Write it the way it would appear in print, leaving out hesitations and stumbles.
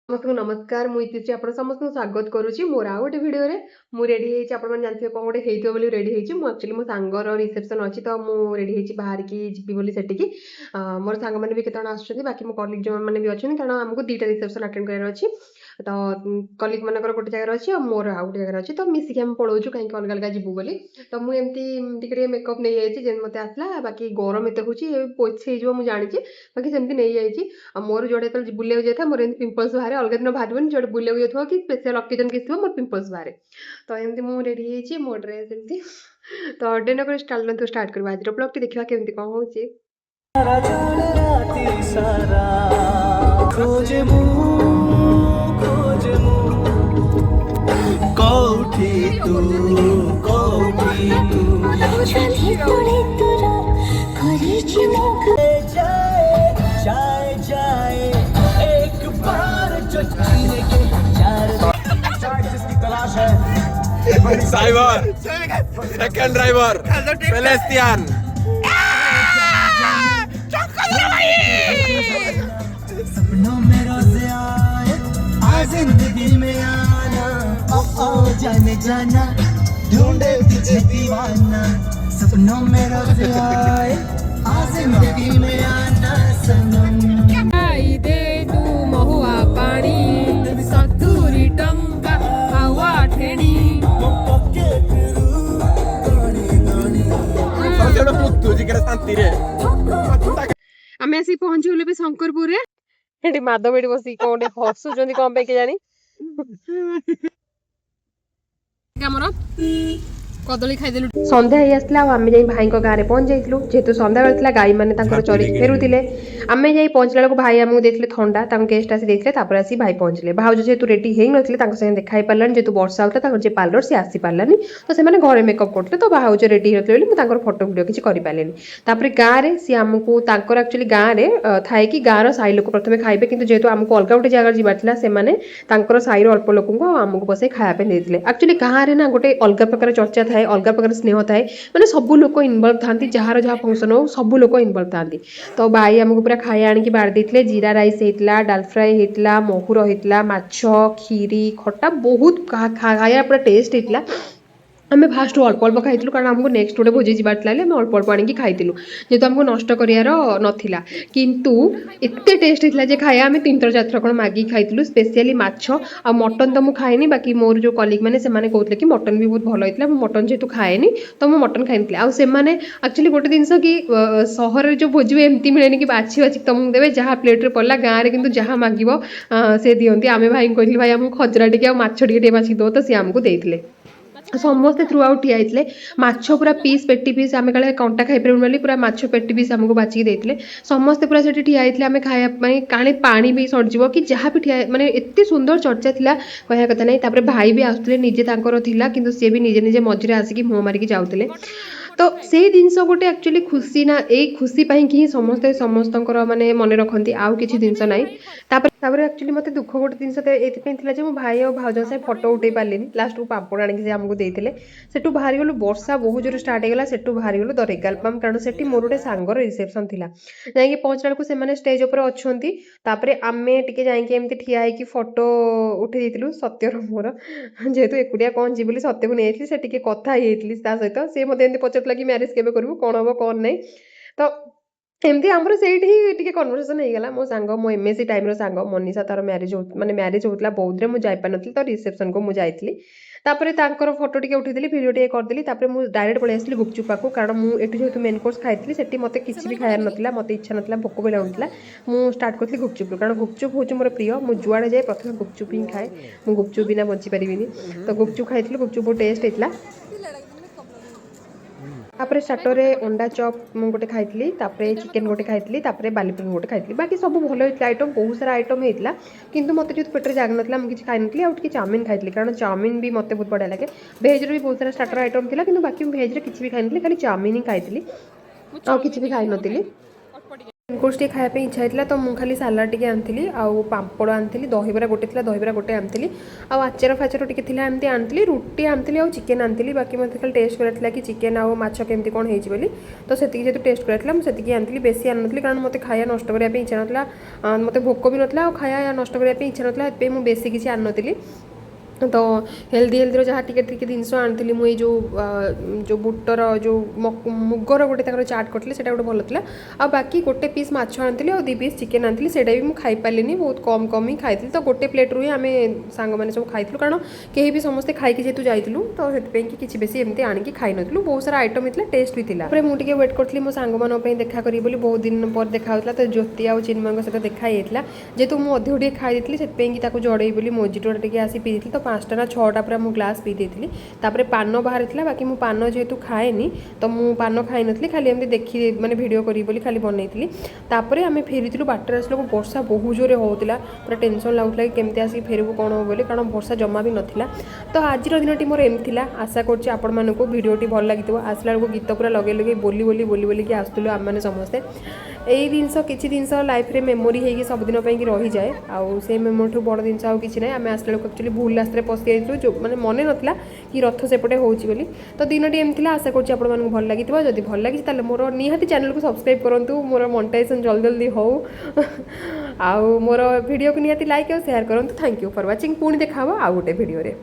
समस्त को नमस्कार मुझे आप समस्त स्वागत करुच्ची मोर आ गए भिडियो मुझे रेडी आप जानते कौन गोटे होती रेडी एक्चुअली मो सांगर रिसेप्शन अच्छी तो मुझे रेडी बाहर की जी बोली सेटिकी मोर सांग मैंने भी केत आसुँच बाकी मो कलिग जो मैंने भी अच्छे कारण आमको दुईटा रिसेप्शन अटेंड करार अच्छी तो कलिग मानकर गोटे जगह अच्छी और मोर आउ गोटे जगह अच्छी तो मिसिक आम पलाऊँ कहीं अलग अलग जीवु बोली तो मुझे मेकअप नहीं जाइए मत आसला बाकी गरम एत हो पोछे मुझे जानी बाकी सेमती नहीं जाइए मोर जोड़े तो बुले जाए मोर एम पिंपल्स बाहर अलग दिन बाहर जो बुले जाए कि स्पेशल अकेजन किसी मोर पिंपल्स बाहर तो एमती मुझे रेडी मो ड्रेस एमती तो डेन कर स्टार्ट करवा आज ब्लॉग टी देखा केमती कौन हो ड्राइवर सेकंड ड्राइवर पेलेस्टियन सपनों में रोज़ आए आ जिंदगी में आना ओ जाने जाना ढूंढे तुझे दीवाना सपनों में रोज़ आए आ जिंदगी में आना सनम दे तू महुआ पानी सतुरी टंका हवा ठेड़ी आम आसी पहुंचल भी शंकरपुर माधव बस कौन हसुच्च कौन पे जानी कदली खाईदेलु संध्या ही आसला आम जा भाई गाँव पहुंच जाइलु जेहेतु संध्या बेला गाई मैंने चरिक फेरुले आम जा पहुंचला बेलू भाई आमको देते थंडा गेस्ट आसी देते आसी भाई पहुंचले भाज जेहतु रेडी हो ना देखा पारा जेहतु वर्षा होता जे पार्लर सी आसी पारानी तो से घरे मेकअप करते तो भाज रेडी होते मुझे फटो भिडियो किसी करें गाँव में सी आमको एक्चुअली गाँव में थाए कि गाँव साई लोक प्रथम खाइबे कि जेहतु आमको अलग गोटे जगह जीवार साई अल्प लोक आमको बसई खायापे देते एक्चुअली गाँव में ना गोटे अलग प्रकार चर्चा थाए अलग प्रकार स्नेह थाए मैंने सब लोग इनवल्व था जार जहाँ फंक्शन हो सब लोग इनवल्व था तो भाई आमको पूरा खाया आनिक बाढ़ देते जीरा राइस होता डाल फ्राए होता महुर होता माछ खीरी खट्टा बहुत खाया पूरा टेस्ट होता आम फास्ट अल्प अल्प खाई कारण आमको नेक्स्ट गोटे भोजी जीवार थे आम अल्प अल्प आनिक खाई जेहतु आमको नष्ट करार नाला किंतु एत टेस्ट होता है खाया आम 3 4 थर मागिक खाई स्पेशली माछ आ मटन तो मुझे खाएनी बाकी मोर जो कलिग मैंने कहते कि मटन भी बहुत भल होता है मटन जेहतु खाएनी तो मुझे मटन खाई आने एक्चुअली गोटे जिनस कि सहर जो भोजी एमती मिले कि बाछी बाछी तुमको देवे जहाँ प्लेट्रे पड़ा गाँव में कि जहाँ मांग से दिखती आम भाई कहली भाई आमको खजरा टे माछ टे बाछी दो तो सी आमको देते समस्ते थ्रू आउट ठिया होते माछ पूरा पीस पेटी पीस आम काले कंटा खाई पार बोली पूरा माछ पेटी पीस आमको बाचिक देते समस्ते पूरा से ठिया होते आम खायापी काले पानी भी सड़ज कि जहाँ भी ठिया मानते एत सुंदर चर्चा था कह कथा नहीं भाई भी आसुले निजे कि सी भी निजे निजे मझे आसिक मुँह मारिक जाऊे तो से जिनस गोटे एक्चुअली खुशी ना यही खुशी कि समस्ते समस्त माने मन रखती आउ किसी जिनस ना एक्चुअली मत दुख गोटे जिनस ये भाई और भाज से फटो उठे पारे लास्ट को पापड़ आणिक आमको देते सेठू बाहरी गलु वर्षा बहुत जोर स्टार्ट होगा सेठू बाहरी गलु दरेगाल पाम कारण से मोर गोटे सांगर रिसेप्शन थी जाकि पहुँचला बेलू से स्टेज उपर अच्छा आम टे जामती ठिया होगी फटो उठे सत्यर मोर जेहेतु एकुटिया कौन जी बोली सत्य को नहीं से कथा सहित सी मत पचार कि मैरेज केबे करू कौन हम कौन नहीं तो एमती आमर से कन्वर्सेसन होगा मो सांग मो एमएससी टाइम सांग मनीषा तार मैरेज माने मैरेज होता बौद्ध में मुझे जापार नी तो रिसेप्शन को मुझे तापर फोटो टे उठेदी भिडियो टे करदेली मुझे डायरेक्ट पलि आसली गुपचुप पाक कारण मुझे जो मेन कोर्स खाई से मत किसी भी खायार ना मत इच्छा ना भोक भी लगुला मुझे स्टार्ट करी गुपचुप कारण गुपचुप हूँ मोर प्रिय मुझे जुआड़े जाए प्रथम गुपचुप ही खाए मुझे गुपचुप बिना बची पारि तो गुपचुप खाई गुपचुप बहुत टेस्ट होता तापर स्टार्टर अंडा चॉप मुझे गोटे खाई चिकेन गोटे खाई बालीपुर गोटे खाई बाकी सब भल होता आइटम बहुत सारा आइटम होता किंतु मत जो पेटे जगह ना मुझे खाई नी आउे चाउमिन खाई कारण चाउमिन भी मत बहुत बढ़िया लगे भेज भी बहुत सारा स्टार्टर आइटम था कि बाकी भेज किसी भी खाई खाली चाउमिन ही खाई आ कि भी खाई नी कोर्स टे खाया इच्छा होता तो मुझे खाली सालाड टे आनी आउ पापड़ आनी दहीबरा गोटे थी दहीबरा गोटे आनी आउ आचार फाचार टे एमती आनी रुटी आनी आउ चिकेन आनी बाकी मतलब खाली टेस्ट कराला कि चिकेन आउ माछ केमती कौन हो बोली तो से जेहतु टेस्ट कराला मुझे आनी बेसी आनी नी कारण मत खाया नष्ट करने इच्छा ना मत भोक भी नाला खाया नष्ट करने इच्छा ना मुझे बेसी किसी आनी नी तो हेल्दी जहाँ टिके जिनस आनी मुझे जो बुटर जो मुगर गोटे चाट करते से गोटे भल था आ बाकी गोटे पीस माछ आनी और 2 पीस चिकेन आनी से भी मुझे खाईपारे बहुत कम ही खाई तो गोटे प्लेट रू ही आम सांग मैंने सब खाई कारण कहीं भी समस्ते खाई जेहतु जाइलु तो से किसी बेसी एमती आणिकी खाई नु बहुत सारा आइटम होता टेस्ट भी था मुझे वेट करी मो सांग मानी देखा करी बहुत दिन पर देखा तो ज्योति आ चिन्मय सहित देखाई जेहतु मुझे अधिक खाई से जड़े बोली मोजिटोटा टे आसी पी तो 5टा ना 6टा पूरा मु ग्लास पी देती तापर पान बाहर था बाकी मु पान जेहेतु खाएनी तो मु पान खाई नी खाली एमती देखी माने वीडियो करी बोली खाली बनई तापर आम फेरी बाटर आसला वर्षा बहुत जोरे होता पूरा टेंशन लगुला कि केमती आसिक फेरबू कौन हो बोली कारण वर्षा जमा भी नाला तो आज दिन मोर एमती आशा कर आपण मानक भिडियोटी भल लगी आसला बेलू गीत पूरा लगे लगे बोली बोली बोली बोलिकी आसलु आम मैंने समस्ते यही जिनस किसी जिनस लाइफ रे मेमोरी होगी सबुदिन रही जाए आउ से मेमोरी ठू बड़ जिनस आउ किसी ना आम आसला बेलू एक्चुअली भूल रास्ते पशि जाइलु जो मैंने मन नाला कि रथ सेपटे होची बोली तो दिनटी एमती आशा कर भल लगी जदि भल लगी मोर निहाती चैनल को सब्सक्राइब करूँ मोर मोनेटाइजेशन जल्दी जल्दी हो आउ मोर वीडियो को निहाती लाइक और शेयर करूँ थैंक यू फॉर वाचिंग पुणी देखा आउ गोटे वीडियो रे।